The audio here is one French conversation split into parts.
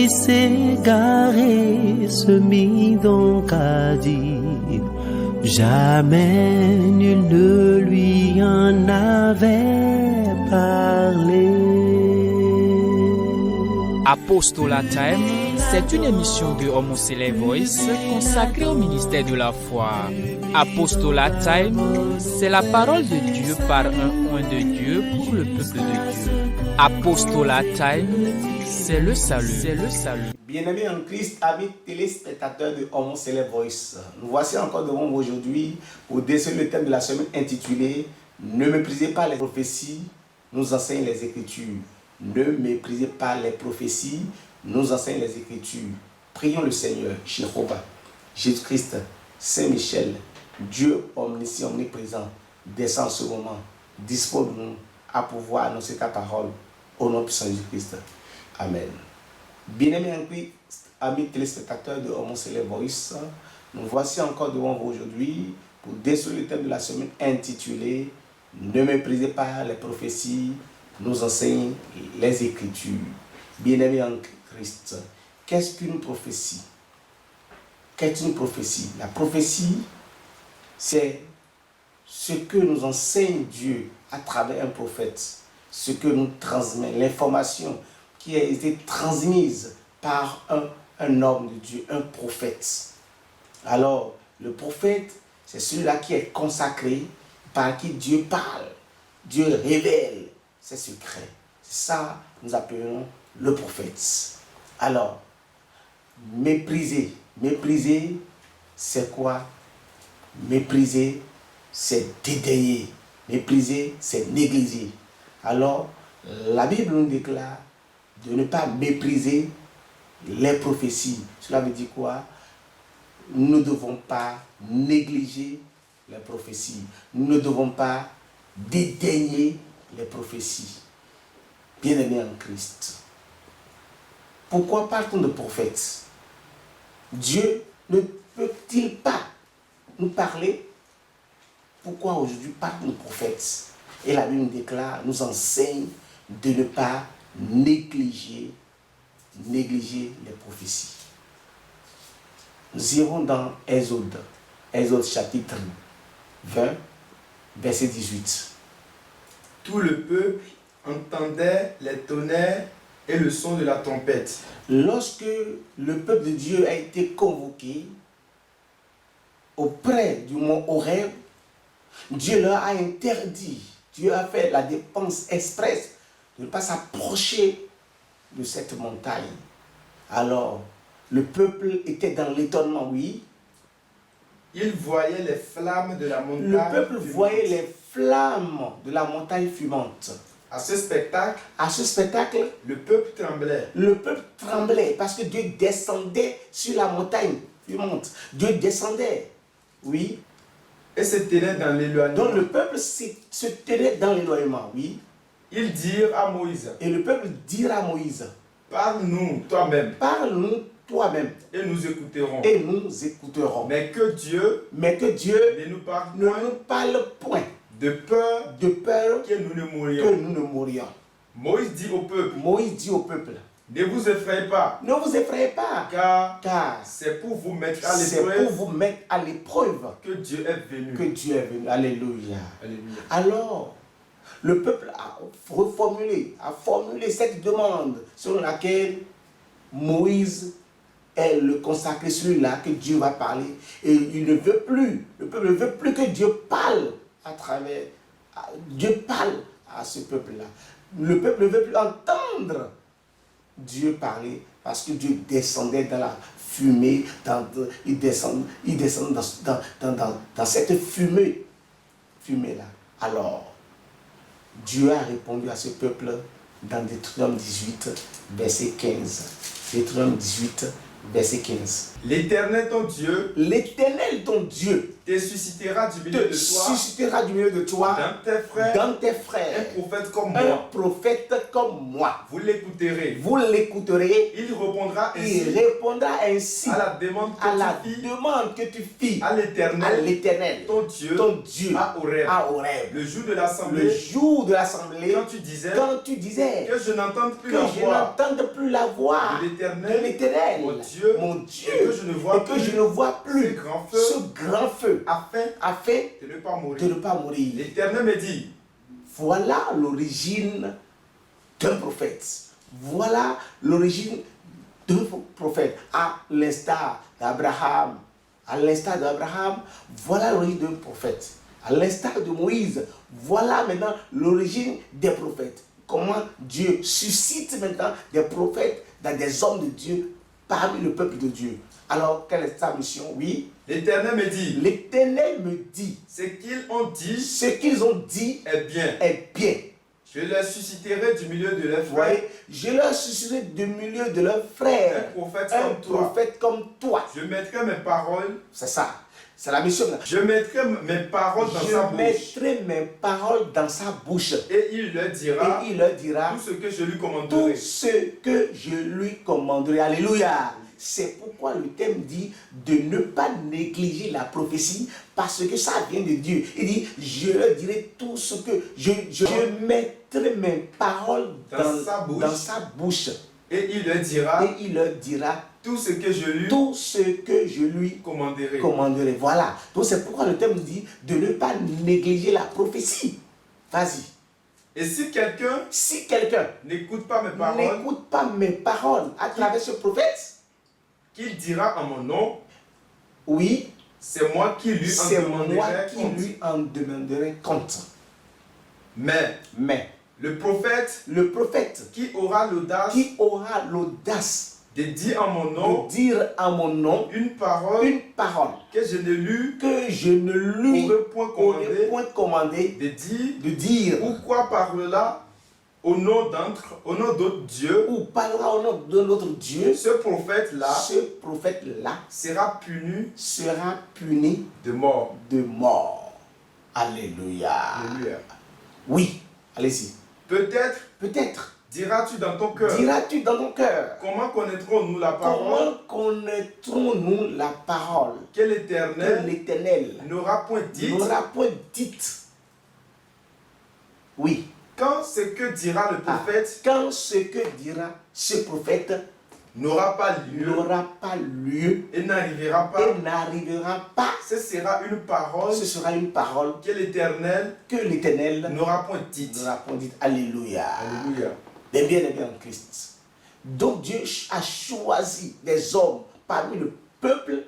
qui s'égarait se mit donc à dire, jamais nul ne lui en avait parlé. Apostolat Time, c'est une émission de Homo Select Voice consacrée au ministère de la foi. Apostolat Time, c'est la parole de Dieu par un oint de Dieu pour le peuple de Dieu. Apostolat Time, c'est le salut. C'est le salut. Bien-aimés en Christ, amis téléspectateurs de Homo Select Voice, nous voici encore devant vous aujourd'hui pour déceler le thème de la semaine intitulé « Ne méprisez pas les prophéties, nous enseignent les Écritures ». Ne méprisez pas les prophéties, nous enseignent les Écritures. Prions le Seigneur, Jéhovah, Jésus-Christ, Saint-Michel, Dieu omniscient, omniprésent, descend en ce moment, dispose-nous à pouvoir annoncer ta parole au nom puissant de Jésus-Christ. Amen. Bien-aimés en Christ, amis téléspectateurs de Homo Select Voice, nous voici encore devant vous aujourd'hui pour déceler le thème de la semaine intitulé « Ne méprisez pas les prophéties, nous enseignent les Écritures ». Bien-aimés en Christ, qu'est-ce qu'une prophétie? Qu'est-ce qu'une prophétie? La prophétie, c'est ce que nous enseigne Dieu à travers un prophète, ce que nous transmet, l'information qui a été transmise par un homme de Dieu, un prophète. Alors, le prophète, c'est celui-là qui est consacré, par qui Dieu parle, Dieu révèle ses secrets. C'est ça que nous appelons le prophète. Alors, mépriser. Mépriser, c'est quoi? Mépriser, c'est dédaigner. Mépriser, c'est négliger. Alors, la Bible nous déclare de ne pas mépriser les prophéties. Cela veut dire quoi? Nous ne devons pas négliger les prophéties. Nous ne devons pas dédaigner les prophéties. Bien-aimés en Christ. Pourquoi parle-t-on de prophètes? Dieu ne peut-il pas nous parler? Pourquoi aujourd'hui parle-t-on de prophètes? Et la Bible nous déclare, nous enseigne de ne pas négliger les prophéties. Nous irons dans Exode chapitre 20, verset 18. Tout le peuple entendait les tonnerres et le son de la trompette. Lorsque le peuple de Dieu a été convoqué auprès du mont Horeb, Dieu leur a interdit, Dieu a fait la dépense expresse de ne pas s'approcher de cette montagne. Alors, le peuple était dans l'étonnement, oui. Il voyait les flammes de la montagne. Le peuple voyait les flammes de la montagne fumante. À ce spectacle, le peuple tremblait. Le peuple tremblait parce que Dieu descendait sur la montagne fumante. Dieu descendait, oui. Et se tenait dans l'éloignement. Donc le peuple se tenait dans l'éloignement, oui. Ils dirent à Moïse. Et le peuple dit à Moïse. Parle-nous toi-même. Parle-nous toi-même. Et nous écouterons. Et nous écouterons. Mais que Dieu ne nous parle point. De peur que nous ne mourions. Moïse dit au peuple. Ne vous effrayez pas. Ne vous effrayez pas. Car c'est pour vous mettre à l'épreuve. Que Dieu est venu. Alléluia. Alors, le peuple a formulé cette demande selon laquelle Moïse est le consacré, celui-là que Dieu va parler. Et il ne veut plus, le peuple ne veut plus que Dieu parle Dieu parle à ce peuple-là. Le peuple ne veut plus entendre Dieu parler parce que Dieu descendait dans la fumée, il descend dans cette fumée-là. Alors, Dieu a répondu à ce peuple dans Deutéronome 18, verset 15. Deutéronome 18, verset 15. L'Éternel ton Dieu te suscitera du milieu de toi, dans tes frères, un prophète comme un moi. prophète comme moi. Vous l'écouterez. Il répondra ainsi à la demande que tu fis à l'Éternel, ton Dieu, à Horeb. Le jour de l'assemblée, quand tu disais que je n'entende plus la voix de l'Éternel, mon Dieu, et que je ne vois plus ce grand feu, afin de ne pas mourir. L'Éternel me dit, voilà l'origine d'un prophète. Voilà l'origine d'un prophète. À l'instar d'Abraham, voilà l'origine d'un prophète. À l'instar de Moïse, voilà maintenant l'origine des prophètes. Comment Dieu suscite maintenant des prophètes dans des hommes de Dieu parmi le peuple de Dieu. Alors, quelle est sa mission? Oui. L'Éternel me dit. Ce qu'ils ont dit est bien. Je leur susciterai du milieu de leurs frères. Je leur susciterai du milieu de leurs frères. Un prophète comme toi. Je mettrai mes paroles. C'est ça. C'est la mission. Je mettrai mes paroles dans sa bouche. Et il leur dira tout ce que je lui commanderai. Alléluia. C'est pourquoi le thème dit de ne pas négliger la prophétie, parce que ça vient de Dieu. Il dit, je leur dirai tout ce que je mettrai mes paroles dans sa bouche. Et il leur dira tout ce que je lui commanderai. Voilà. Donc c'est pourquoi le thème dit de ne pas négliger la prophétie. Vas-y. Et si quelqu'un n'écoute pas mes paroles à travers ce prophète, qu'il dira en mon nom, oui, c'est moi qui lui en demanderai compte. Mais le prophète qui aura l'audace de dire en mon nom une parole que je ne lui aurais point commandé de dire ou quoi parlera au nom d'autre Dieu, ou parlera au nom de notre Dieu, ce prophète-là sera puni de mort. Alléluia. Oui, allez-y. Peut-être diras-tu dans ton cœur, comment connaîtrons-nous la parole que l'Éternel n'aura point dite. Oui. Quand ce que dira le prophète, ce prophète n'aura pas lieu et n'arrivera pas, ce sera une parole que l'Éternel n'aura point dite. Alléluia. Bien en Christ. Donc Dieu a choisi des hommes parmi le peuple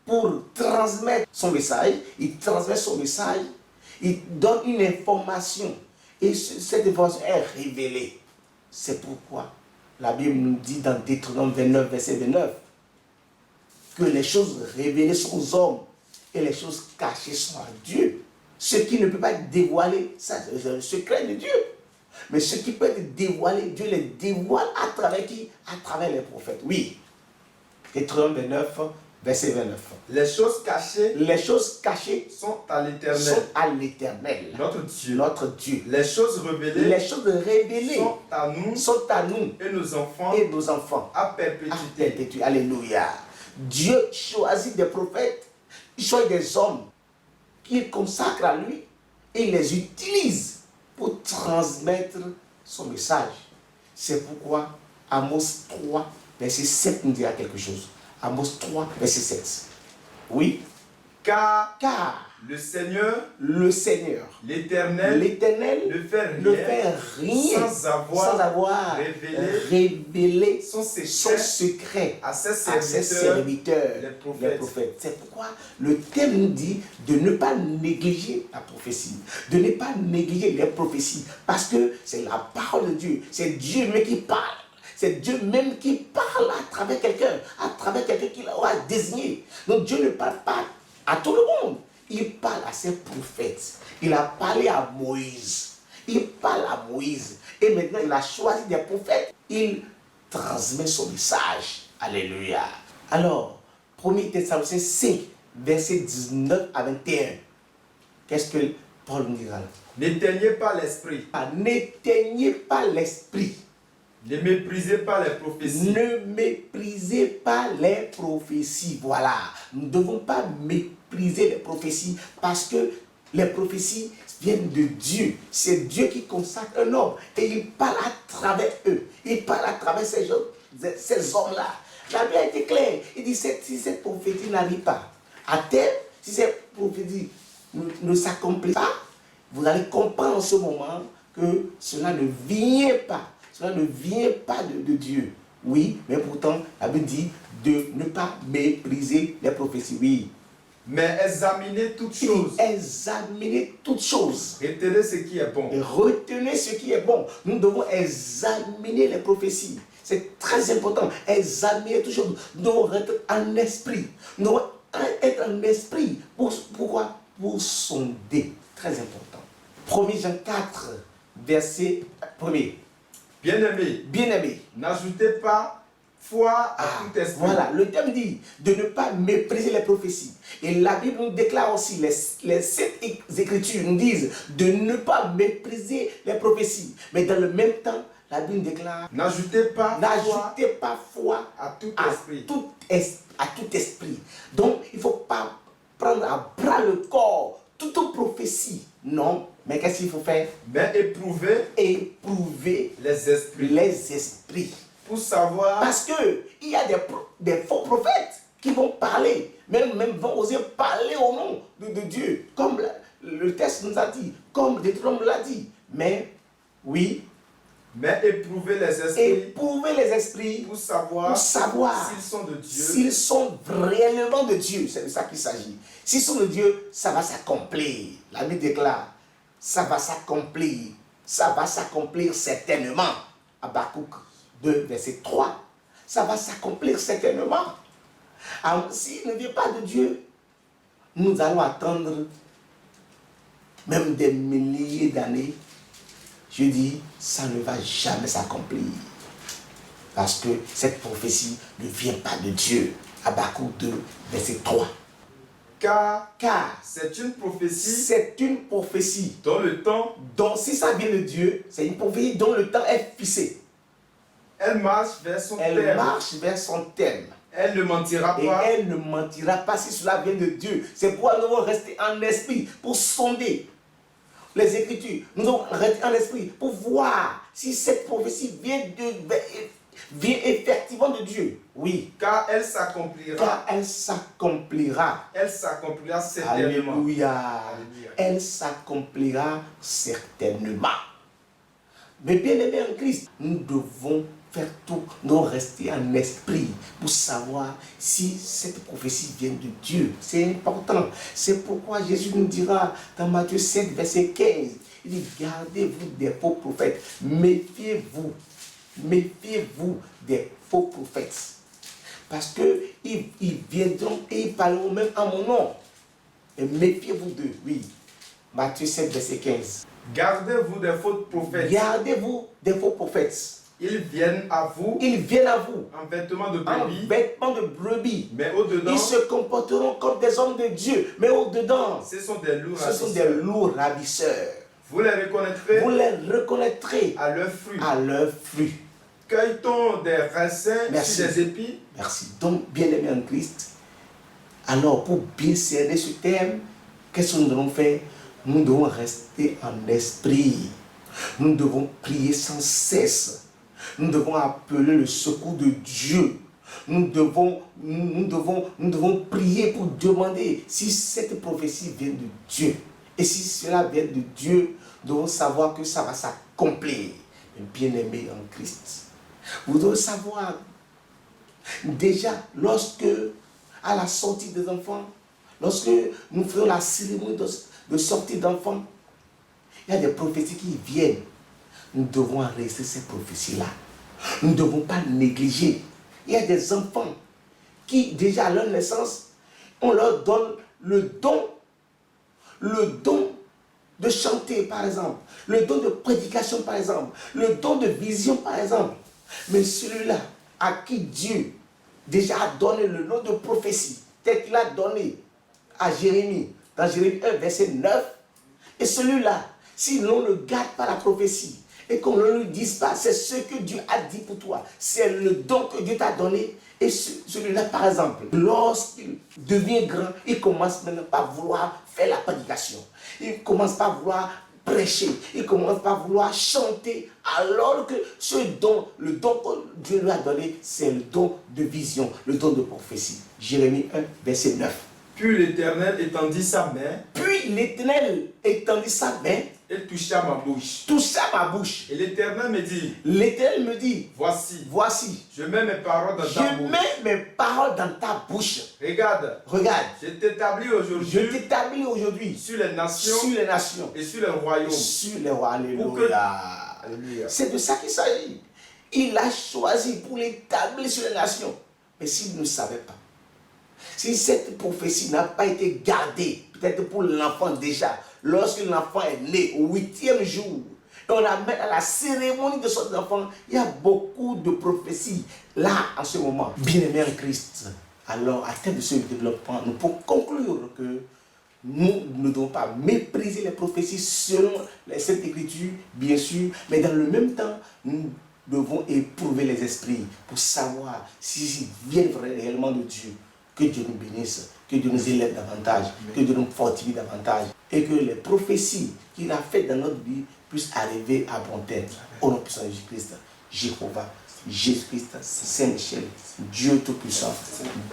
pour transmettre son message. Il transmet son message, il donne une information. Et cette information est révélée. C'est pourquoi la Bible nous dit dans Deutéronome 29, verset 29, que les choses révélées sont aux hommes et les choses cachées sont à Dieu. Ce qui ne peut pas être dévoilé, ça c'est le secret de Dieu. Mais ce qui peut être dévoilé, Dieu les dévoile à travers qui? À travers les prophètes. Oui. Deutéronome 29, verset 29. Les choses cachées sont à l'Éternel. Notre Dieu. Les choses révélées sont à nous. Et nos enfants. À perpétuité. Alléluia. Dieu choisit des prophètes, il choisit des hommes qu'il consacre à lui et il les utilise pour transmettre son message. C'est pourquoi Amos 3, verset 7 nous dira quelque chose. Amos 3, verset 7. Oui. Car le Seigneur, l'Éternel, ne fait rien sans avoir révélé son secret à ses serviteurs, les prophètes. C'est pourquoi le thème nous dit de ne pas négliger la prophétie, de ne pas négliger les prophéties, parce que c'est la parole de Dieu, c'est Dieu même qui parle. C'est Dieu même qui parle à travers quelqu'un qu'il aura désigné. Donc Dieu ne parle pas à tout le monde. Il parle à ses prophètes. Il a parlé à Moïse. Il parle à Moïse. Et maintenant, il a choisi des prophètes. Il transmet son message. Alléluia. Alors, 1 Thessaloniciens 5, versets 19 à 21. Qu'est-ce que Paul nous dira là? N'éteignez pas l'esprit. N'éteignez pas l'esprit. Ne méprisez pas les prophéties. Ne méprisez pas les prophéties. Voilà. Nous ne devons pas mépriser les prophéties parce que les prophéties viennent de Dieu. C'est Dieu qui consacre un homme et il parle à travers eux. Il parle à travers ces hommes-là. La Bible a été claire. Il dit si cette prophétie n'arrive pas à terme, si cette prophétie ne s'accomplit pas, vous allez comprendre en ce moment que cela ne vient pas. Cela ne vient pas de Dieu. Oui, mais pourtant, la Bible dit de ne pas mépriser les prophéties. Oui. Mais examinez toutes choses. Examinez toutes choses. Retenez ce qui est bon. Et retenez ce qui est bon. Nous devons examiner les prophéties. C'est très important. Examiner toutes choses. Nous devons être en esprit. Nous devons être en esprit. Pourquoi? Pour sonder. Très important. 1 Jean 4, verset 1er. Bien-aimés, n'ajoutez pas foi à tout esprit. Voilà, le thème dit de ne pas mépriser les prophéties. Et la Bible nous déclare aussi, les 7 Écritures nous disent de ne pas mépriser les prophéties. Mais dans le même temps, la Bible déclare n'ajoutez pas foi à tout esprit. Donc, il ne faut pas prendre à bras le corps toute prophétie. Non, mais qu'est-ce qu'il faut faire? Mais éprouver les esprits. Pour savoir. Parce qu'il y a des faux prophètes qui vont parler, même vont oser parler au nom de Dieu, comme le texte nous a dit, comme Deutéronome l'a dit. Mais, oui. Mais éprouver les esprits. Éprouver les esprits. Pour savoir s'ils sont de Dieu. S'ils sont réellement de Dieu. C'est de ça qu'il s'agit. S'ils sont de Dieu, ça va s'accomplir. La Bible déclare, ça va s'accomplir. Ça va s'accomplir certainement. Habakkuk 2, verset 3. Ça va s'accomplir certainement. Alors, s'il ne vient pas de Dieu, nous allons attendre même des milliers d'années. Je dis, ça ne va jamais s'accomplir. Parce que cette prophétie ne vient pas de Dieu. Habakkuk 2, verset 3. Car c'est une prophétie. C'est une prophétie. Dont le temps. Donc si ça vient de Dieu, c'est une prophétie dont le temps est fixé. Elle marche vers son thème. Elle ne mentira pas. Et elle ne mentira pas si cela vient de Dieu. C'est pourquoi nous devons rester en esprit pour sonder les Écritures. Nous devons rester en esprit pour voir si cette prophétie vient effectivement de Dieu. Oui. Car elle s'accomplira. Elle s'accomplira certainement. Alléluia. Elle s'accomplira certainement. Mais bien aimés en Christ, nous devons faire tout, nous rester en esprit pour savoir si cette prophétie vient de Dieu. C'est important. C'est pourquoi Jésus nous dira dans Matthieu 7, verset 15, il dit, gardez-vous des faux prophètes. Méfiez-vous des faux prophètes. Parce qu'ils viendront et ils parleront même en mon nom. Et méfiez-vous d'eux, oui. Matthieu 7, verset 15. Gardez-vous des faux prophètes. Gardez-vous des faux prophètes. Ils viennent à vous. En vêtements de brebis. Mais au-dedans. Ils se comporteront comme des hommes de Dieu. Mais au-dedans. Ce sont des lourds ravisseurs. Vous les reconnaîtrez. À leurs fruits. Cueille-t-on des raisins sur des épis? Merci. Donc, bien-aimés en Christ, alors pour bien cerner ce thème, qu'est-ce que nous devons faire? Nous devons rester en esprit. Nous devons prier sans cesse. Nous devons appeler le secours de Dieu. Nous devons prier pour demander si cette prophétie vient de Dieu. Et si cela vient de Dieu, nous devons savoir que ça va s'accomplir. Bien-aimés en Christ, vous devez savoir, déjà, lorsque, à la sortie des enfants, lorsque nous faisons la cérémonie de sortie d'enfants, il y a des prophéties qui viennent. Nous devons enregistrer ces prophéties-là. Nous ne devons pas négliger. Il y a des enfants qui, déjà à leur naissance, on leur donne le don de chanter, par exemple, le don de prédication, par exemple, le don de vision, par exemple. Mais celui-là, à qui Dieu déjà a donné le nom de prophétie, tel qu'il a donné à Jérémie, dans Jérémie 1, verset 9. Et celui-là, si l'on ne garde pas la prophétie et qu'on ne lui dise pas, c'est ce que Dieu a dit pour toi, c'est le don que Dieu t'a donné. Et celui-là, par exemple, lorsqu'il devient grand, il commence maintenant par vouloir faire la prédication. Il commence par vouloir prêcher. Il commence par vouloir chanter. Alors que ce don, le don que Dieu lui a donné, c'est le don de vision, le don de prophétie. Jérémie 1, verset 9. Puis l'Éternel étendit sa main. Puis l'Éternel étendit sa main. Et toucha ma bouche. Toucha ma bouche. Et l'Éternel me dit. L'Éternel me dit. Voici. Voici. Je mets mes paroles dans ta bouche. Je mets mes paroles dans ta bouche. Regarde. Regarde. Je t'établis aujourd'hui. Je t'établis aujourd'hui. Sur les nations. Sur les nations. Et sur les royaumes. Sur les royaumes. Alléluia. C'est de ça qu'il s'agit. Il a choisi pour l'établir sur les nations. Mais s'il ne savait pas, si cette prophétie n'a pas été gardée, peut-être pour l'enfant déjà, lorsque l'enfant est né au 8e jour, et on amène à la cérémonie de son enfant, il y a beaucoup de prophéties là en ce moment. Bien-aimés en Christ, alors à terme de ce développement, nous pouvons conclure que nous ne devons pas mépriser les prophéties selon les Saintes Écritures, bien sûr, mais dans le même temps, nous devons éprouver les esprits pour savoir s'ils viennent réellement de Dieu. Que Dieu nous bénisse, que Dieu nous élève davantage, que Dieu nous fortifie davantage et que les prophéties qu'il a faites dans notre vie puissent arriver à bon terme. Au nom puissant de Jésus-Christ, Jéhovah, Jésus-Christ, Saint-Michel, Dieu Tout-Puissant,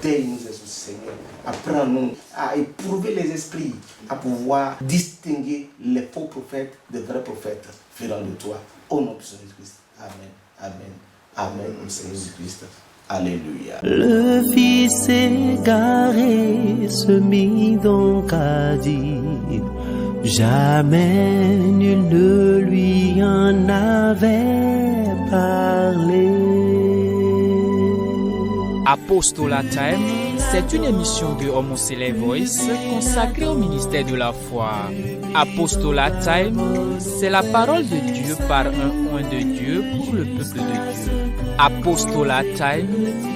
daigne-nous, Seigneur, apprends-nous à éprouver les esprits, à pouvoir distinguer les faux prophètes des vrais prophètes venant de toi. Au nom puissant de Jésus-Christ. Amen, amen, amen, au Seigneur Jésus-Christ. Alléluia. Le fils égaré se mit donc à dire, jamais nul ne lui en avait parlé. Apostolat Time, c'est une émission de Homoselect Voice consacrée au ministère de la foi. Apostolat Time, c'est la parole de Dieu par un oint de Dieu pour le peuple de Dieu. Apostolat Time,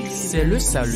c'est le salut.